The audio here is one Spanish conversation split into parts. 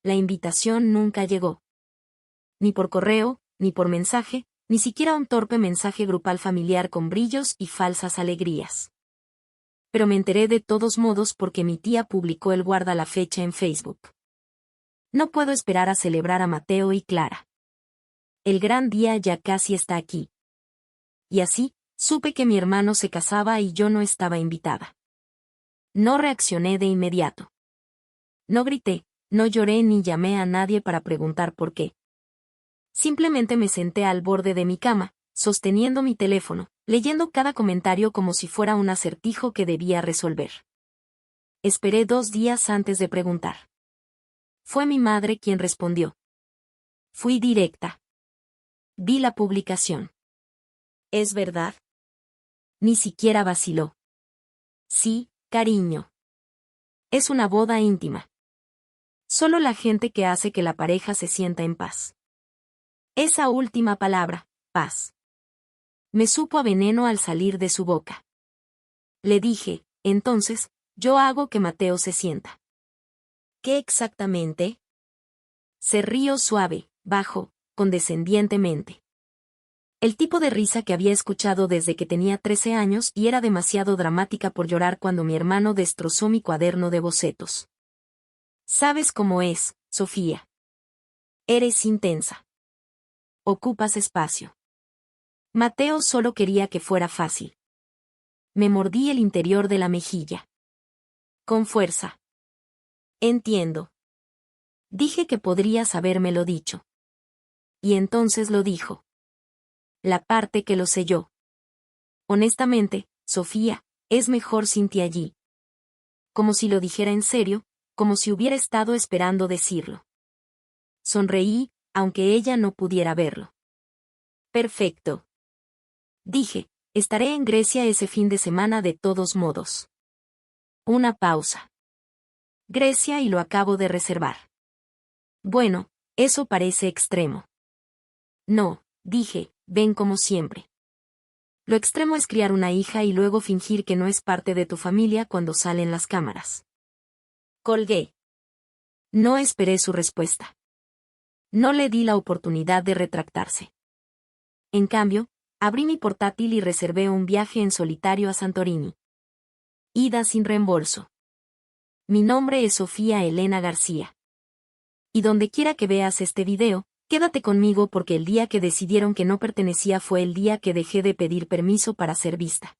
la invitación nunca llegó. Ni por correo, ni por mensaje, ni siquiera un torpe mensaje grupal familiar con brillos y falsas alegrías. Pero me enteré de todos modos porque mi tía publicó el guarda la fecha en Facebook. No puedo esperar a celebrar a Mateo y Clara. El gran día ya casi está aquí. Y así, supe que mi hermano se casaba y yo no estaba invitada. No reaccioné de inmediato. No grité, no lloré ni llamé a nadie para preguntar por qué. Simplemente me senté al borde de mi cama, sosteniendo mi teléfono, leyendo cada comentario como si fuera un acertijo que debía resolver. Esperé 2 días antes de preguntar. Fue mi madre quien respondió. Fui directa. Vi la publicación. ¿Es verdad? Ni siquiera vaciló. Sí, cariño. Es una boda íntima. Solo la gente que hace que la pareja se sienta en paz. Esa última palabra, paz. Me supo a veneno al salir de su boca. Le dije, entonces, yo hago que Mateo se sienta. ¿Qué exactamente? Se rió suave, bajo, condescendientemente. El tipo de risa que había escuchado desde que tenía 13 años y era demasiado dramática por llorar cuando mi hermano destrozó mi cuaderno de bocetos. ¿Sabes cómo es, Sofía? Eres intensa. Ocupas espacio. Mateo solo quería que fuera fácil. Me mordí el interior de la mejilla. Con fuerza. Entiendo. Dije que podrías habérmelo dicho. Y entonces lo dijo. La parte que lo selló. Honestamente, Sofía, es mejor sin ti allí. Como si lo dijera en serio, como si hubiera estado esperando decirlo. Sonreí, aunque ella no pudiera verlo. Perfecto. Dije, estaré en Grecia ese fin de semana de todos modos. Una pausa. Grecia y lo acabo de reservar. Bueno, eso parece extremo. No, dije, ven como siempre. Lo extremo es criar una hija y luego fingir que no es parte de tu familia cuando salen las cámaras. Colgué. No esperé su respuesta. No le di la oportunidad de retractarse. En cambio, abrí mi portátil y reservé un viaje en solitario a Santorini. Ida sin reembolso. Mi nombre es Sofía Elena García. Y donde quiera que veas este video, quédate conmigo porque el día que decidieron que no pertenecía fue el día que dejé de pedir permiso para ser vista.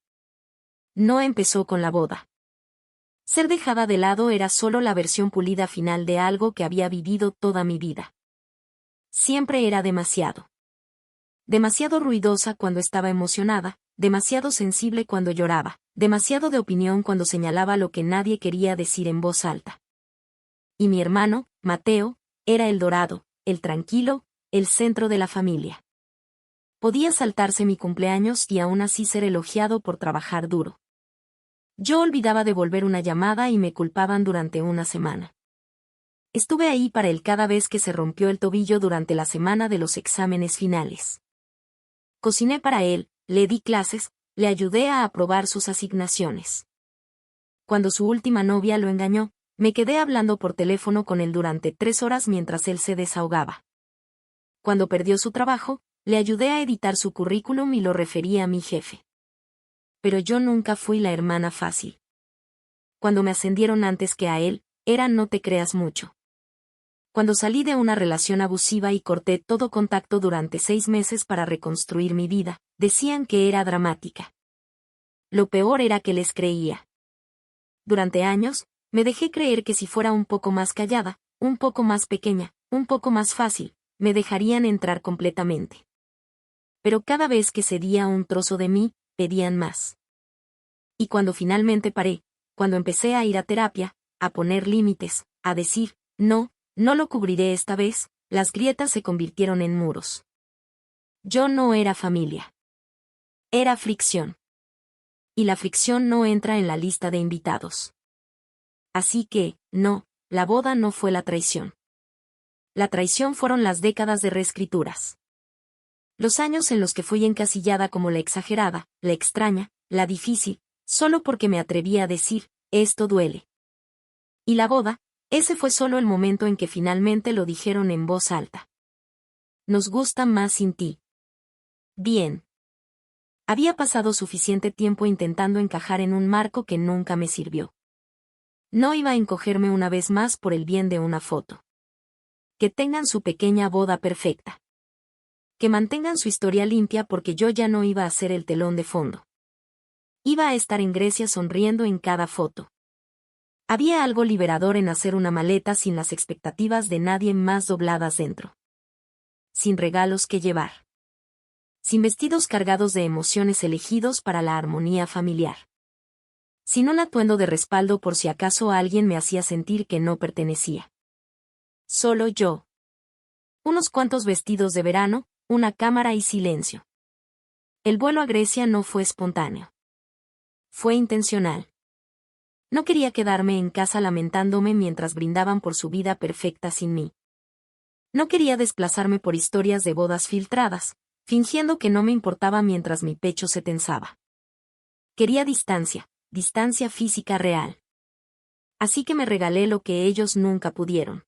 No empezó con la boda. Ser dejada de lado era solo la versión pulida final de algo que había vivido toda mi vida. Siempre era demasiado. Demasiado ruidosa cuando estaba emocionada, demasiado sensible cuando lloraba, demasiado de opinión cuando señalaba lo que nadie quería decir en voz alta. Y mi hermano, Mateo, era el dorado, el tranquilo, el centro de la familia. Podía saltarse mi cumpleaños y aún así ser elogiado por trabajar duro. Yo olvidaba devolver una llamada y me culpaban durante una semana. Estuve ahí para él cada vez que se rompió el tobillo durante la semana de los exámenes finales. Cociné para él, le di clases, le ayudé a aprobar sus asignaciones. Cuando su última novia lo engañó, me quedé hablando por teléfono con él durante 3 horas mientras él se desahogaba. Cuando perdió su trabajo, le ayudé a editar su currículum y lo referí a mi jefe. Pero yo nunca fui la hermana fácil. Cuando me ascendieron antes que a él, era no te creas mucho. Cuando salí de una relación abusiva y corté todo contacto durante 6 meses para reconstruir mi vida, decían que era dramática. Lo peor era que les creía. Durante años, me dejé creer que si fuera un poco más callada, un poco más pequeña, un poco más fácil, me dejarían entrar completamente. Pero cada vez que cedía un trozo de mí, pedían más. Y cuando finalmente paré, cuando empecé a ir a terapia, a poner límites, a decir, no, no lo cubriré esta vez, las grietas se convirtieron en muros. Yo no era familia. Era fricción. Y la fricción no entra en la lista de invitados. Así que, no, la boda no fue la traición. La traición fueron las décadas de reescrituras. Los años en los que fui encasillada como la exagerada, la extraña, la difícil, solo porque me atreví a decir, esto duele. Y la boda, Ese fue solo el momento en que finalmente lo dijeron en voz alta. Nos gusta más sin ti. Bien. Había pasado suficiente tiempo intentando encajar en un marco que nunca me sirvió. No iba a encogerme una vez más por el bien de una foto. Que tengan su pequeña boda perfecta. Que mantengan su historia limpia porque yo ya no iba a ser el telón de fondo. Iba a estar en Grecia sonriendo en cada foto. Había algo liberador en hacer una maleta sin las expectativas de nadie más dobladas dentro. Sin regalos que llevar. Sin vestidos cargados de emociones elegidos para la armonía familiar. Sin un atuendo de respaldo por si acaso alguien me hacía sentir que no pertenecía. Solo yo. Unos cuantos vestidos de verano, una cámara y silencio. El vuelo a Grecia no fue espontáneo. Fue intencional. No quería quedarme en casa lamentándome mientras brindaban por su vida perfecta sin mí. No quería desplazarme por historias de bodas filtradas, fingiendo que no me importaba mientras mi pecho se tensaba. Quería distancia, distancia física real. Así que me regalé lo que ellos nunca pudieron.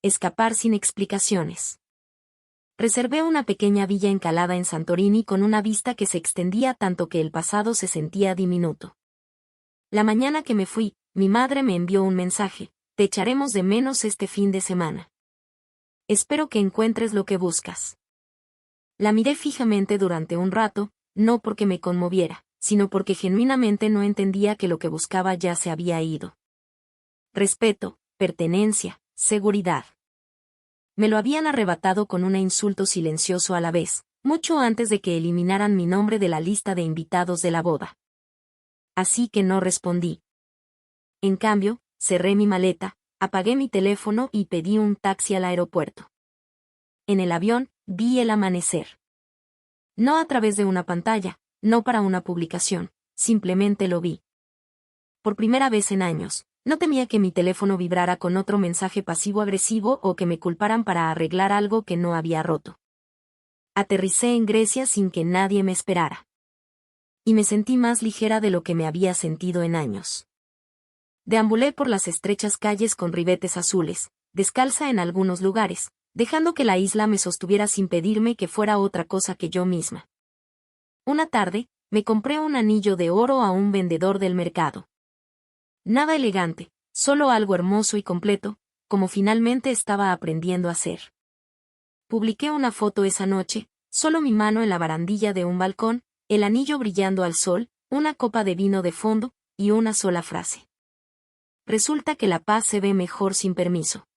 Escapar sin explicaciones. Reservé una pequeña villa encalada en Santorini con una vista que se extendía tanto que el pasado se sentía diminuto. La mañana que me fui, mi madre me envió un mensaje: te echaremos de menos este fin de semana. Espero que encuentres lo que buscas. La miré fijamente durante un rato, no porque me conmoviera, sino porque genuinamente no entendía que lo que buscaba ya se había ido. Respeto, pertenencia, seguridad. Me lo habían arrebatado con un insulto silencioso a la vez, mucho antes de que eliminaran mi nombre de la lista de invitados de la boda. Así que no respondí. En cambio, cerré mi maleta, apagué mi teléfono y pedí un taxi al aeropuerto. En el avión, vi el amanecer. No a través de una pantalla, no para una publicación, simplemente lo vi. Por primera vez en años, no temía que mi teléfono vibrara con otro mensaje pasivo-agresivo o que me culparan para arreglar algo que no había roto. Aterricé en Grecia sin que nadie me esperara. Y me sentí más ligera de lo que me había sentido en años. Deambulé por las estrechas calles con ribetes azules, descalza en algunos lugares, dejando que la isla me sostuviera sin pedirme que fuera otra cosa que yo misma. Una tarde, me compré un anillo de oro a un vendedor del mercado. Nada elegante, solo algo hermoso y completo, como finalmente estaba aprendiendo a hacer. Publiqué una foto esa noche, solo mi mano en la barandilla de un balcón, el anillo brillando al sol, una copa de vino de fondo, y una sola frase. Resulta que la paz se ve mejor sin permiso.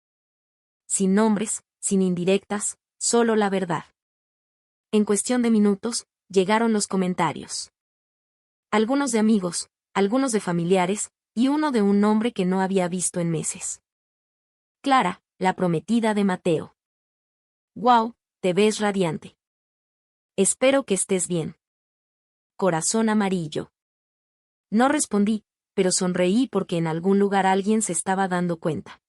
Sin nombres, sin indirectas, solo la verdad. En cuestión de minutos, llegaron los comentarios. Algunos de amigos, algunos de familiares, y uno de un hombre que no había visto en meses. Clara, la prometida de Mateo. Wow, te ves radiante. Espero que estés bien. Corazón amarillo. No respondí, pero sonreí porque en algún lugar alguien se estaba dando cuenta.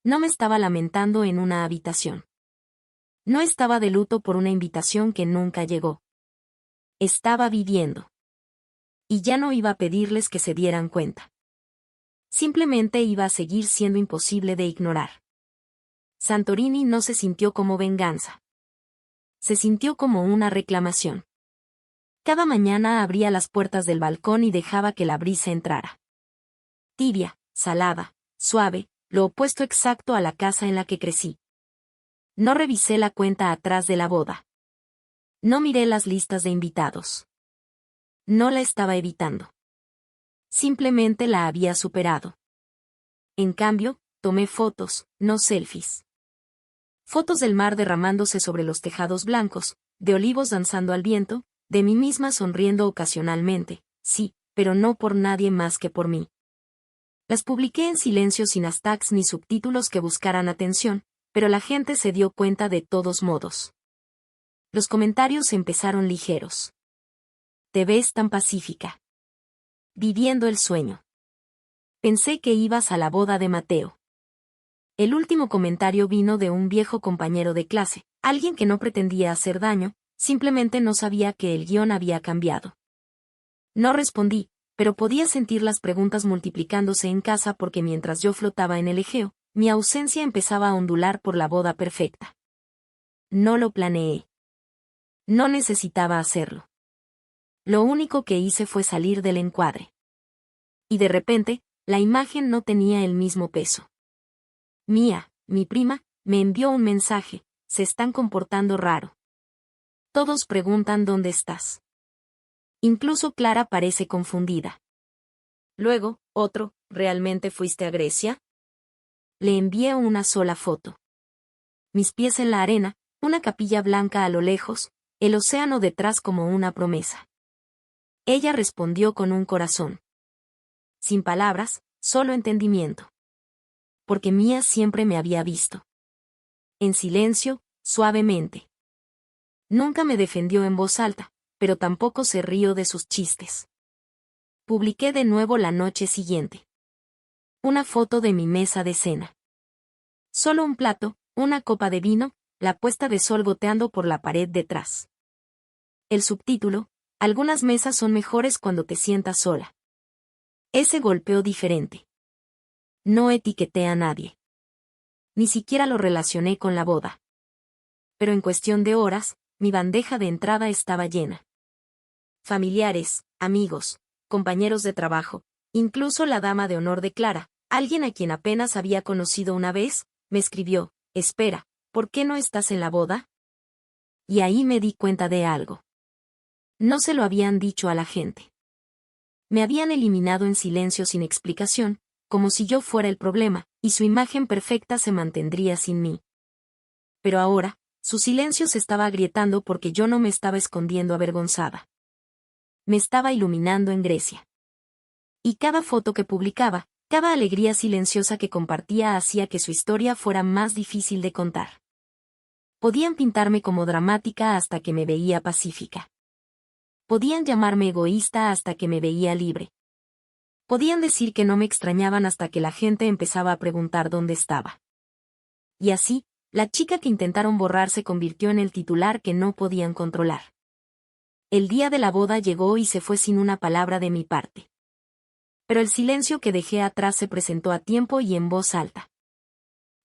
No me estaba lamentando en una habitación. No estaba de luto por una invitación que nunca llegó. Estaba viviendo. Y ya no iba a pedirles que se dieran cuenta. Simplemente iba a seguir siendo imposible de ignorar. Santorini no se sintió como venganza. Se sintió como una reclamación. Cada mañana abría las puertas del balcón y dejaba que la brisa entrara. Tibia, salada, suave, lo opuesto exacto a la casa en la que crecí. No revisé la cuenta atrás de la boda. No miré las listas de invitados. No la estaba evitando. Simplemente la había superado. En cambio, tomé fotos, no selfies. Fotos del mar derramándose sobre los tejados blancos, de olivos danzando al viento, de mí misma sonriendo ocasionalmente, sí, pero no por nadie más que por mí. Las publiqué en silencio sin hashtags ni subtítulos que buscaran atención, pero la gente se dio cuenta de todos modos. Los comentarios empezaron ligeros. Te ves tan pacífica. Viviendo el sueño. Pensé que ibas a la boda de Mateo. El último comentario vino de un viejo compañero de clase, alguien que no pretendía hacer daño, simplemente no sabía que el guión había cambiado. No respondí, Pero podía sentir las preguntas multiplicándose en casa porque mientras yo flotaba en el Egeo, mi ausencia empezaba a ondular por la boda perfecta. No lo planeé. No necesitaba hacerlo. Lo único que hice fue salir del encuadre. Y de repente, la imagen no tenía el mismo peso. Mía, mi prima, me envió un mensaje: se están comportando raro. Todos preguntan dónde estás. Incluso Clara parece confundida. Luego, otro: ¿realmente fuiste a Grecia? Le envié una sola foto. Mis pies en la arena, una capilla blanca a lo lejos, el océano detrás como una promesa. Ella respondió con un corazón. Sin palabras, solo entendimiento. Porque Mía siempre me había visto. En silencio, suavemente. Nunca me defendió en voz alta, pero tampoco se rió de sus chistes. Publiqué de nuevo la noche siguiente. Una foto de mi mesa de cena. Solo un plato, una copa de vino, la puesta de sol goteando por la pared detrás. El subtítulo: algunas mesas son mejores cuando te sientas sola. Ese golpeó diferente. No etiqueté a nadie. Ni siquiera lo relacioné con la boda. Pero en cuestión de horas, mi bandeja de entrada estaba llena. Familiares, amigos, compañeros de trabajo, incluso la dama de honor de Clara, alguien a quien apenas había conocido una vez, me escribió: espera, ¿por qué no estás en la boda? Y ahí me di cuenta de algo. No se lo habían dicho a la gente. Me habían eliminado en silencio sin explicación, como si yo fuera el problema, y su imagen perfecta se mantendría sin mí. Pero ahora, su silencio se estaba agrietando porque yo no me estaba escondiendo avergonzada. Me estaba iluminando en Grecia. Y cada foto que publicaba, cada alegría silenciosa que compartía hacía que su historia fuera más difícil de contar. Podían pintarme como dramática hasta que me veía pacífica. Podían llamarme egoísta hasta que me veía libre. Podían decir que no me extrañaban hasta que la gente empezaba a preguntar dónde estaba. Y así, la chica que intentaron borrar se convirtió en el titular que no podían controlar. El día de la boda llegó y se fue sin una palabra de mi parte. Pero el silencio que dejé atrás se presentó a tiempo y en voz alta.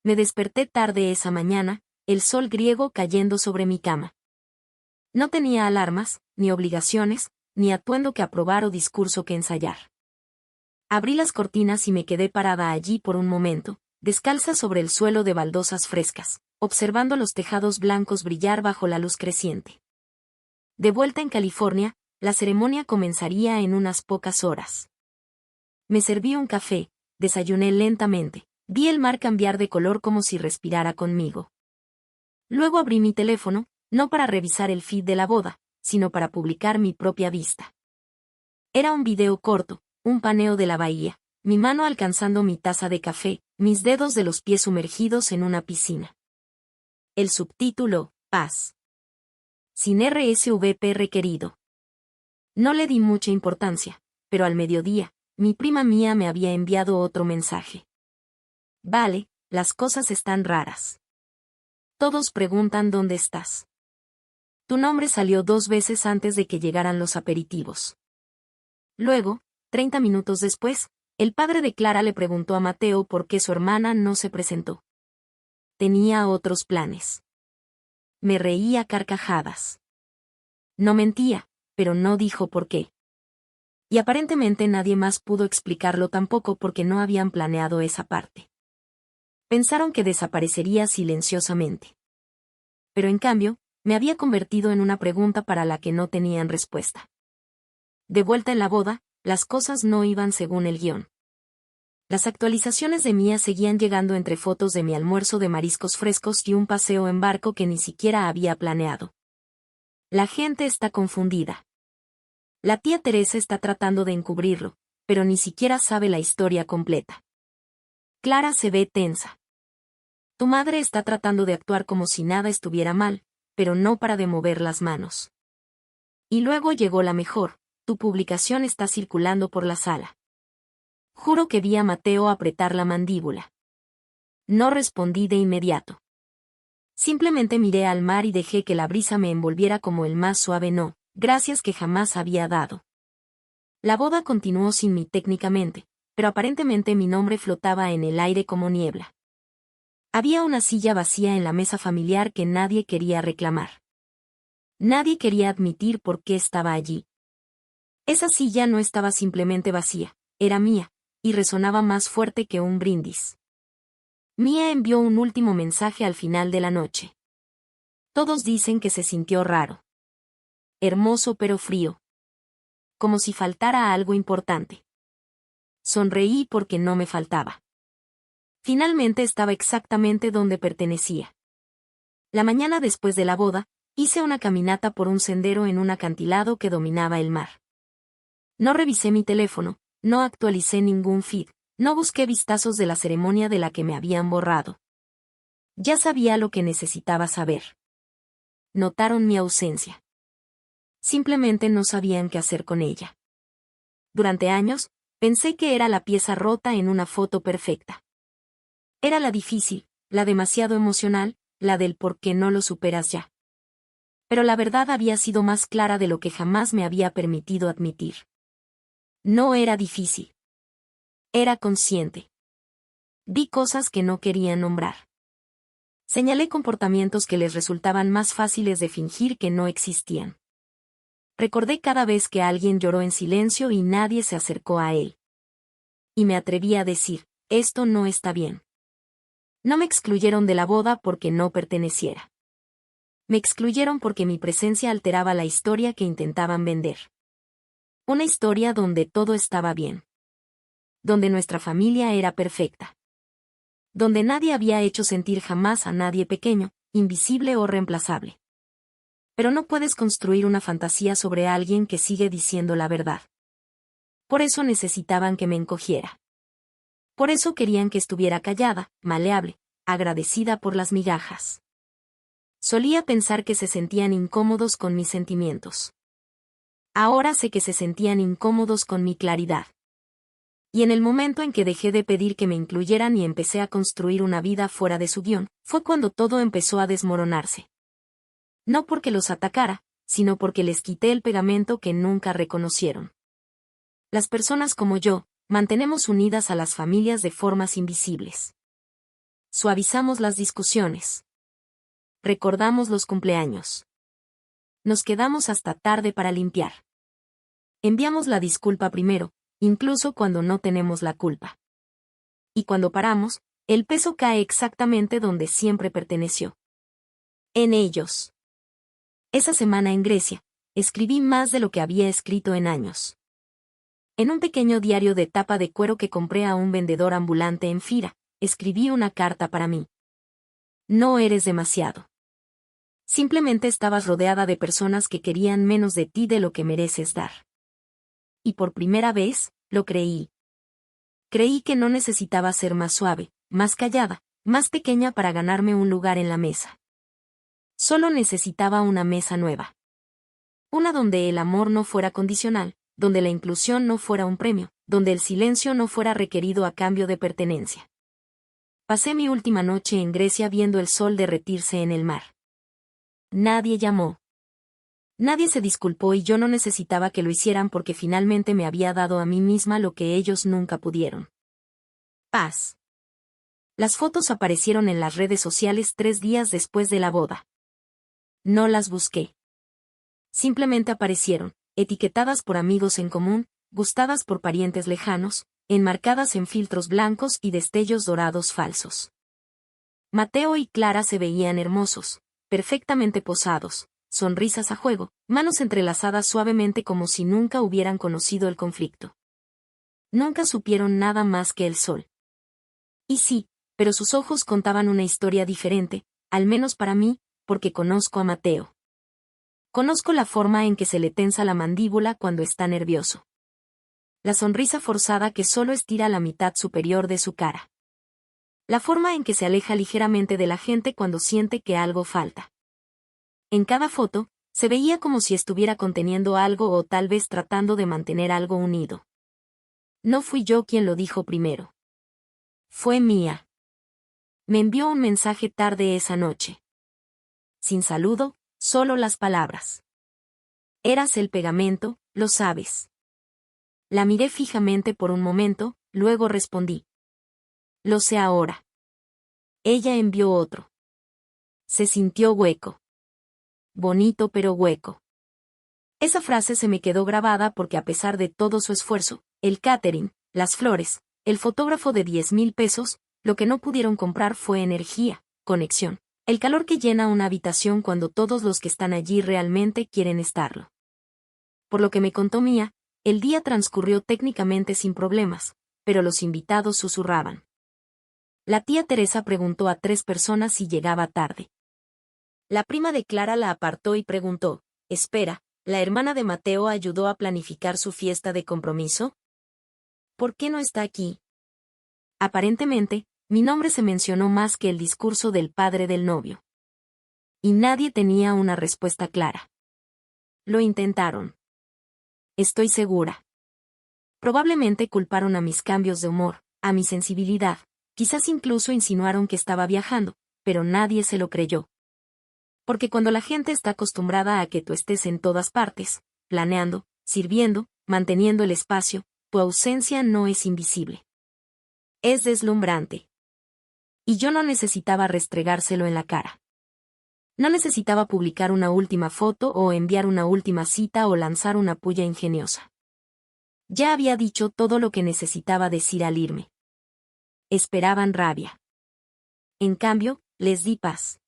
Me desperté tarde esa mañana, el sol griego cayendo sobre mi cama. No tenía alarmas, ni obligaciones, ni atuendo que aprobar o discurso que ensayar. Abrí las cortinas y me quedé parada allí por un momento, descalza sobre el suelo de baldosas frescas, observando los tejados blancos brillar bajo la luz creciente. De vuelta en California, la ceremonia comenzaría en unas pocas horas. Me serví un café, desayuné lentamente, vi el mar cambiar de color como si respirara conmigo. Luego abrí mi teléfono, no para revisar el feed de la boda, sino para publicar mi propia vista. Era un video corto, un paneo de la bahía, mi mano alcanzando mi taza de café, mis dedos de los pies sumergidos en una piscina. El subtítulo: Paz. Sin RSVP requerido. No le di mucha importancia, pero al mediodía, mi prima Mía me había enviado otro mensaje. Vale, las cosas están raras. Todos preguntan dónde estás. Tu nombre salió 2 veces antes de que llegaran los aperitivos. Luego, 30 minutos después, el padre de Clara le preguntó a Mateo por qué su hermana no se presentó. Tenía otros planes. Me reía a carcajadas. No mentía, pero no dijo por qué. Y aparentemente nadie más pudo explicarlo tampoco porque no habían planeado esa parte. Pensaron que desaparecería silenciosamente. Pero en cambio, me había convertido en una pregunta para la que no tenían respuesta. De vuelta en la boda, las cosas no iban según el guión. Las actualizaciones de Mía seguían llegando entre fotos de mi almuerzo de mariscos frescos y un paseo en barco que ni siquiera había planeado. La gente está confundida. La tía Teresa está tratando de encubrirlo, pero ni siquiera sabe la historia completa. Clara se ve tensa. Tu madre está tratando de actuar como si nada estuviera mal, pero no para de mover las manos. Y luego llegó la mejor: tu publicación está circulando por la sala. Juro que vi a Mateo apretar la mandíbula. No respondí de inmediato. Simplemente miré al mar y dejé que la brisa me envolviera como el más suave no, gracias que jamás había dado. La boda continuó sin mí técnicamente, pero aparentemente mi nombre flotaba en el aire como niebla. Había una silla vacía en la mesa familiar que nadie quería reclamar. Nadie quería admitir por qué estaba allí. Esa silla no estaba simplemente vacía, era mía, y resonaba más fuerte que un brindis. Mía envió un último mensaje al final de la noche. Todos dicen que se sintió raro. Hermoso pero frío. Como si faltara algo importante. Sonreí porque no me faltaba. Finalmente estaba exactamente donde pertenecía. La mañana después de la boda, hice una caminata por un sendero en un acantilado que dominaba el mar. No revisé mi teléfono, no actualicé ningún feed, no busqué vistazos de la ceremonia de la que me habían borrado. Ya sabía lo que necesitaba saber. Notaron mi ausencia. Simplemente no sabían qué hacer con ella. Durante años, pensé que era la pieza rota en una foto perfecta. Era la difícil, la demasiado emocional, la del por qué no lo superas ya. Pero la verdad había sido más clara de lo que jamás me había permitido admitir. No era difícil. Era consciente. Vi cosas que no querían nombrar. Señalé comportamientos que les resultaban más fáciles de fingir que no existían. Recordé cada vez que alguien lloró en silencio y nadie se acercó a él. Y me atreví a decir, esto no está bien. No me excluyeron de la boda porque no perteneciera. Me excluyeron porque mi presencia alteraba la historia que intentaban vender. Una historia donde todo estaba bien. Donde nuestra familia era perfecta. Donde nadie había hecho sentir jamás a nadie pequeño, invisible o reemplazable. Pero no puedes construir una fantasía sobre alguien que sigue diciendo la verdad. Por eso necesitaban que me encogiera. Por eso querían que estuviera callada, maleable, agradecida por las migajas. Solía pensar que se sentían incómodos con mis sentimientos. Ahora sé que se sentían incómodos con mi claridad. Y en el momento en que dejé de pedir que me incluyeran y empecé a construir una vida fuera de su guión, fue cuando todo empezó a desmoronarse. No porque los atacara, sino porque les quité el pegamento que nunca reconocieron. Las personas como yo, mantenemos unidas a las familias de formas invisibles. Suavizamos las discusiones. Recordamos los cumpleaños. Nos quedamos hasta tarde para limpiar. Enviamos la disculpa primero, incluso cuando no tenemos la culpa. Y cuando paramos, el peso cae exactamente donde siempre perteneció. En ellos. Esa semana en Grecia, escribí más de lo que había escrito en años. En un pequeño diario de tapa de cuero que compré a un vendedor ambulante en Fira, escribí una carta para mí. No eres demasiado. Simplemente estabas rodeada de personas que querían menos de ti de lo que mereces dar. Y por primera vez, lo creí. Creí que no necesitaba ser más suave, más callada, más pequeña para ganarme un lugar en la mesa. Solo necesitaba una mesa nueva. Una donde el amor no fuera condicional, donde la inclusión no fuera un premio, donde el silencio no fuera requerido a cambio de pertenencia. Pasé mi última noche en Grecia viendo el sol derretirse en el mar. Nadie llamó. Nadie se disculpó y yo no necesitaba que lo hicieran porque finalmente me había dado a mí misma lo que ellos nunca pudieron. Paz. Las fotos aparecieron en las redes sociales 3 días después de la boda. No las busqué. Simplemente aparecieron, etiquetadas por amigos en común, gustadas por parientes lejanos, enmarcadas en filtros blancos y destellos dorados falsos. Mateo y Clara se veían hermosos, perfectamente posados, sonrisas a juego, manos entrelazadas suavemente como si nunca hubieran conocido el conflicto. Nunca supieron nada más que el sol. Y sí, pero sus ojos contaban una historia diferente, al menos para mí, porque conozco a Mateo. Conozco la forma en que se le tensa la mandíbula cuando está nervioso. La sonrisa forzada que solo estira la mitad superior de su cara. La forma en que se aleja ligeramente de la gente cuando siente que algo falta. En cada foto, se veía como si estuviera conteniendo algo o tal vez tratando de mantener algo unido. No fui yo quien lo dijo primero. Fue Mía. Me envió un mensaje tarde esa noche. Sin saludo, solo las palabras. Eras el pegamento, lo sabes. La miré fijamente por un momento, luego respondí. Lo sé ahora. Ella envió otro. Se sintió hueco. Bonito pero hueco. Esa frase se me quedó grabada porque a pesar de todo su esfuerzo, el catering, las flores, el fotógrafo de 10,000 pesos, lo que no pudieron comprar fue energía, conexión, el calor que llena una habitación cuando todos los que están allí realmente quieren estarlo. Por lo que me contó Mía, el día transcurrió técnicamente sin problemas, pero los invitados susurraban. La tía Teresa preguntó a 3 personas si llegaba tarde. La prima de Clara la apartó y preguntó, espera, ¿la hermana de Mateo ayudó a planificar su fiesta de compromiso? ¿Por qué no está aquí? Aparentemente, mi nombre se mencionó más que el discurso del padre del novio. Y nadie tenía una respuesta clara. Lo intentaron. Estoy segura. Probablemente culparon a mis cambios de humor, a mi sensibilidad, quizás incluso insinuaron que estaba viajando, pero nadie se lo creyó. Porque cuando la gente está acostumbrada a que tú estés en todas partes, planeando, sirviendo, manteniendo el espacio, tu ausencia no es invisible. Es deslumbrante. Y yo no necesitaba restregárselo en la cara. No necesitaba publicar una última foto o enviar una última cita o lanzar una puya ingeniosa. Ya había dicho todo lo que necesitaba decir al irme. Esperaban rabia. En cambio, les di paz.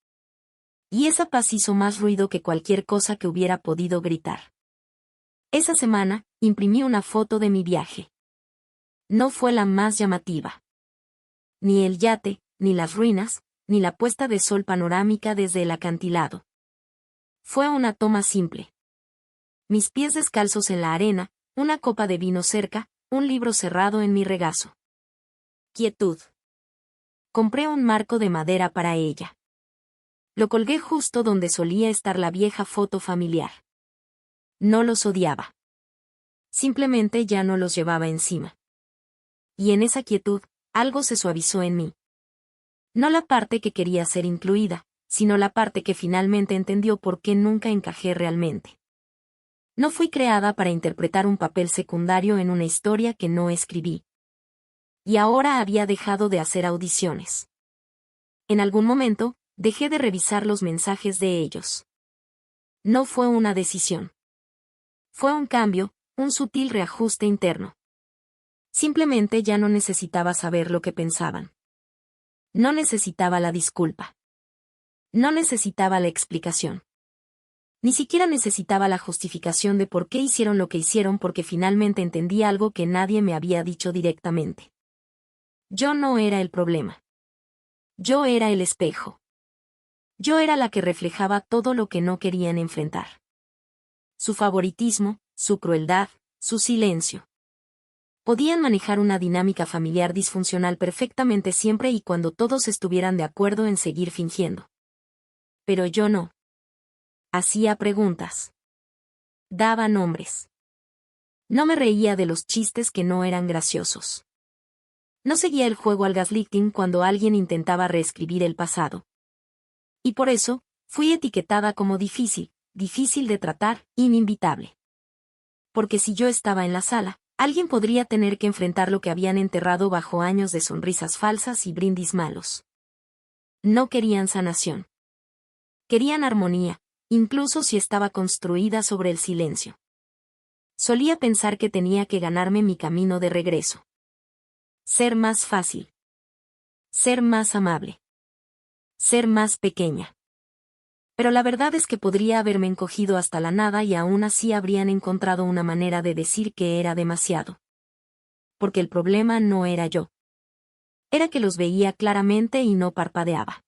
Y esa paz hizo más ruido que cualquier cosa que hubiera podido gritar. Esa semana, imprimí una foto de mi viaje. No fue la más llamativa. Ni el yate, ni las ruinas, ni la puesta de sol panorámica desde el acantilado. Fue una toma simple. Mis pies descalzos en la arena, una copa de vino cerca, un libro cerrado en mi regazo. Quietud. Compré un marco de madera para ella. Lo colgué justo donde solía estar la vieja foto familiar. No los odiaba. Simplemente ya no los llevaba encima. Y en esa quietud, algo se suavizó en mí. No la parte que quería ser incluida, sino la parte que finalmente entendió por qué nunca encajé realmente. No fui creada para interpretar un papel secundario en una historia que no escribí. Y ahora había dejado de hacer audiciones. En algún momento, dejé de revisar los mensajes de ellos. No fue una decisión. Fue un cambio, un sutil reajuste interno. Simplemente ya no necesitaba saber lo que pensaban. No necesitaba la disculpa. No necesitaba la explicación. Ni siquiera necesitaba la justificación de por qué hicieron lo que hicieron porque finalmente entendí algo que nadie me había dicho directamente. Yo no era el problema. Yo era el espejo. Yo era la que reflejaba todo lo que no querían enfrentar. Su favoritismo, su crueldad, su silencio. Podían manejar una dinámica familiar disfuncional perfectamente siempre y cuando todos estuvieran de acuerdo en seguir fingiendo. Pero yo no. Hacía preguntas. Daba nombres. No me reía de los chistes que no eran graciosos. No seguía el juego al gaslighting cuando alguien intentaba reescribir el pasado. Y por eso, fui etiquetada como difícil, difícil de tratar, inimvitable. Porque si yo estaba en la sala, alguien podría tener que enfrentar lo que habían enterrado bajo años de sonrisas falsas y brindis malos. No querían sanación. Querían armonía, incluso si estaba construida sobre el silencio. Solía pensar que tenía que ganarme mi camino de regreso. Ser más fácil. Ser más amable. Ser más pequeña. Pero la verdad es que podría haberme encogido hasta la nada y aún así habrían encontrado una manera de decir que era demasiado. Porque el problema no era yo. Era que los veía claramente y no parpadeaba.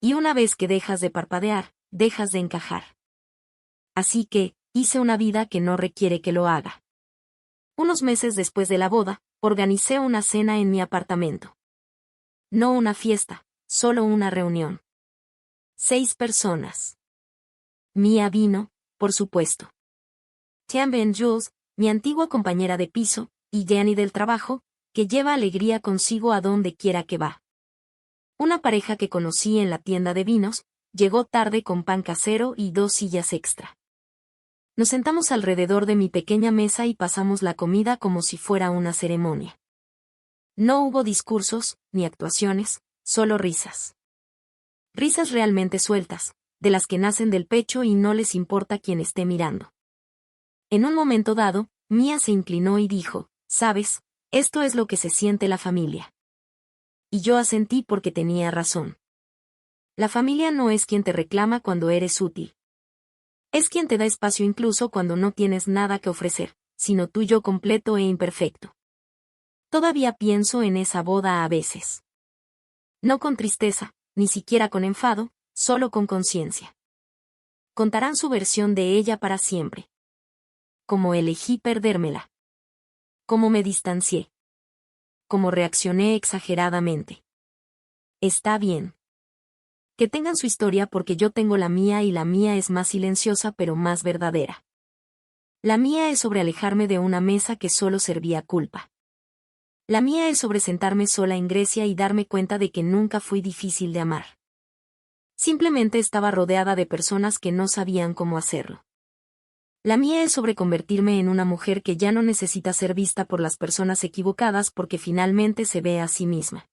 Y una vez que dejas de parpadear, dejas de encajar. Así que, hice una vida que no requiere que lo haga. Unos meses después de la boda, organicé una cena en mi apartamento. No una fiesta, solo una reunión. 6 personas. Mía vino, por supuesto. Tian Jules, mi antigua compañera de piso, y Jenny del trabajo, que lleva alegría consigo a donde quiera que va. Una pareja que conocí en la tienda de vinos, llegó tarde con pan casero y 2 sillas extra. Nos sentamos alrededor de mi pequeña mesa y pasamos la comida como si fuera una ceremonia. No hubo discursos, ni actuaciones, solo risas. Risas realmente sueltas, de las que nacen del pecho y no les importa quién esté mirando. En un momento dado, Mía se inclinó y dijo, «¿Sabes? Esto es lo que se siente la familia». Y yo asentí porque tenía razón. La familia no es quien te reclama cuando eres útil. Es quien te da espacio incluso cuando no tienes nada que ofrecer, sino tuyo completo e imperfecto. Todavía pienso en esa boda a veces. No con tristeza, ni siquiera con enfado, solo con conciencia. Contarán su versión de ella para siempre. Cómo elegí perdérmela. Cómo me distancié. Cómo reaccioné exageradamente. Está bien. Que tengan su historia porque yo tengo la mía y la mía es más silenciosa pero más verdadera. La mía es sobre alejarme de una mesa que solo servía culpa. La mía es sobre sentarme sola en Grecia y darme cuenta de que nunca fui difícil de amar. Simplemente estaba rodeada de personas que no sabían cómo hacerlo. La mía es sobre convertirme en una mujer que ya no necesita ser vista por las personas equivocadas porque finalmente se ve a sí misma.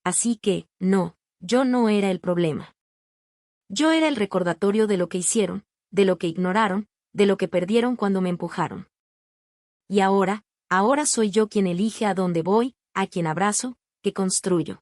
Así que, no, yo no era el problema. Yo era el recordatorio de lo que hicieron, de lo que ignoraron, de lo que perdieron cuando me empujaron. Y ahora soy yo quien elige a dónde voy, a quien abrazo, que construyo.